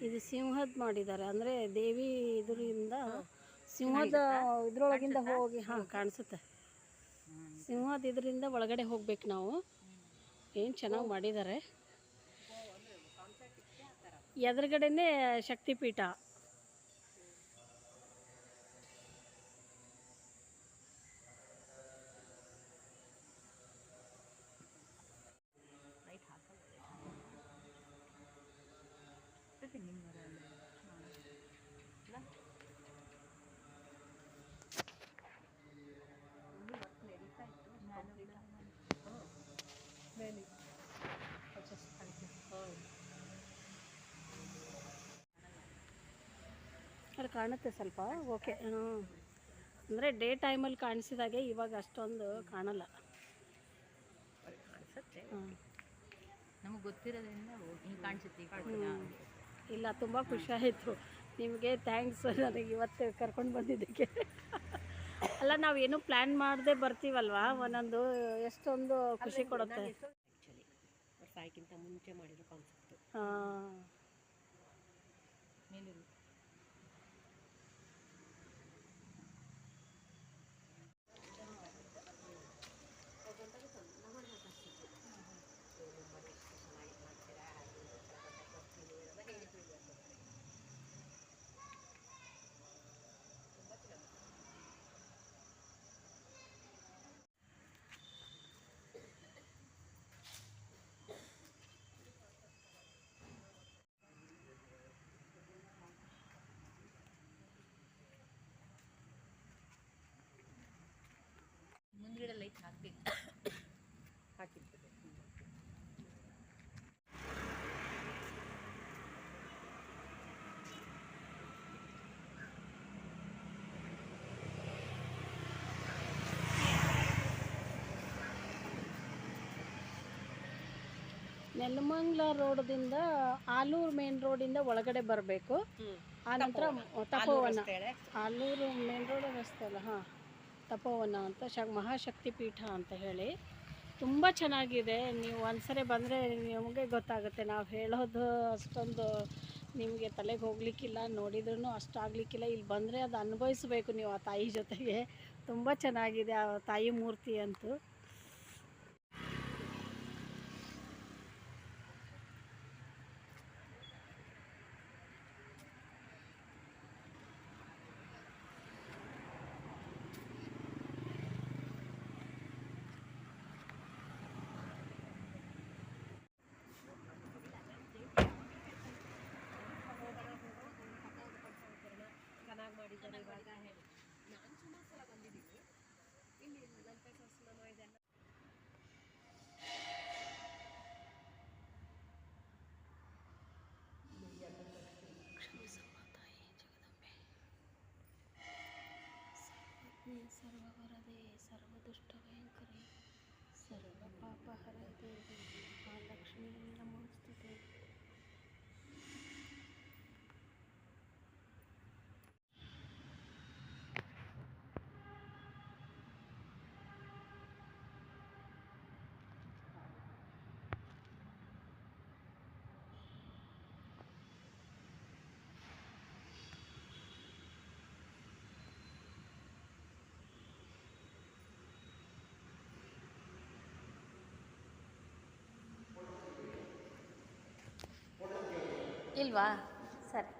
ಇದು ಸಿಂಹದ ಮಾಡಿದ್ದಾರೆ, ಅಂದರೆ ದೇವಿ ಇದರಿಂದ ಸಿಂಹದ ಇದ್ರೊಳಗಿಂದ ಹೋಗಿ ಕಾಣಿಸುತ್ತೆ. ಸಿಂಹದ ಇದರಿಂದ ಒಳಗಡೆ ಹೋಗ್ಬೇಕು ನಾವು. ಏನು ಚೆನ್ನಾಗಿ ಮಾಡಿದ್ದಾರೆ. ಎದುರುಗಡೆನೇ ಶಕ್ತಿಪೀಠ. ಅಲ್ಲಿ ಕಾಣುತ್ತೆ ಸ್ವಲ್ಪ. ಓಕೆ. ಅಂದರೆ ಡೇ ಟೈಮಲ್ಲಿ ಕಾಣಿಸಿದಾಗೆ ಇವಾಗ ಅಷ್ಟೊಂದು ಕಾಣಲ್ಲ. ನಮಗೆ ಗೊತ್ತಿರೋದ್ರಿಂದ ಕಾಣಿಸುತ್ತೆ. ಇಲ್ಲ, ತುಂಬ ಖುಷಿ ಆಯಿತು. ನಿಮಗೆ ಥ್ಯಾಂಕ್ಸ್ ನನಗೆ ಇವತ್ತು ಕರ್ಕೊಂಡು ಬಂದಿದ್ದಕ್ಕೆ. ಅಲ್ಲ, ನಾವೇನು ಪ್ಲ್ಯಾನ್ ಮಾಡದೆ ಬರ್ತೀವಲ್ವಾ, ಒಂದೊಂದು ಎಷ್ಟೊಂದು ಖುಷಿ ಕೊಡುತ್ತೆ. ಸಾಯಕ್ಕಿಂತ ಮುಂಚೆ ಮಾಡಿರೋ ಕಾನ್ಸೆಪ್ಟ್. ಮುಂದ್ಗಡೆ ಲೈಟ್ ಹಾಕ್ಬೇಕು. ಹಾಕಿರ್ತದೆ. ನೆಲಮಂಗಲ ರೋಡದಿಂದ ಆಲೂರು ಮೇನ್ ರೋಡಿಂದ ಒಳಗಡೆ ಬರಬೇಕು. ಆನಂತರ ತಪೋವನ, ಆಲೂರು ಮೇನ್ ರೋಡ್ ರಸ್ತೆ ಅಲ್ಲ, ತಪೋವನ ಅಂತ ಮಹಾಶಕ್ತಿ ಪೀಠ ಅಂತ ಹೇಳಿ ತುಂಬ ಚೆನ್ನಾಗಿದೆ. ನೀವು ಒಂದ್ಸರಿ ಬಂದರೆ ನಿಮಗೆ ಗೊತ್ತಾಗುತ್ತೆ. ನಾವು ಹೇಳೋದು ಅಷ್ಟೊಂದು ನಿಮಗೆ ತಲೆಗೆ ಹೋಗಲಿಕ್ಕಿಲ್ಲ, ನೋಡಿದ್ರೂ ಅಷ್ಟಾಗಲಿಕ್ಕಿಲ್ಲ. ಇಲ್ಲಿ ಬಂದರೆ ಅದು ಅನುಭವಿಸ್ಬೇಕು ನೀವು ಆ ತಾಯಿ ಜೊತೆಗೆ. ತುಂಬ ಚೆನ್ನಾಗಿದೆ ಆ ತಾಯಿ ಮೂರ್ತಿ ಅಂತೂ. ಸರ್ವವರದೆ ಸರ್ವದುಷ್ಟಭಯಂಕರಿ ಸರ್ವಪಾಪಹರ ದೇವಿ ಮಹಾಲಕ್ಷ್ಮೀ ನಮೋಸ್ತುತೆ. ಇಲ್ವಾ? ಸರಿ.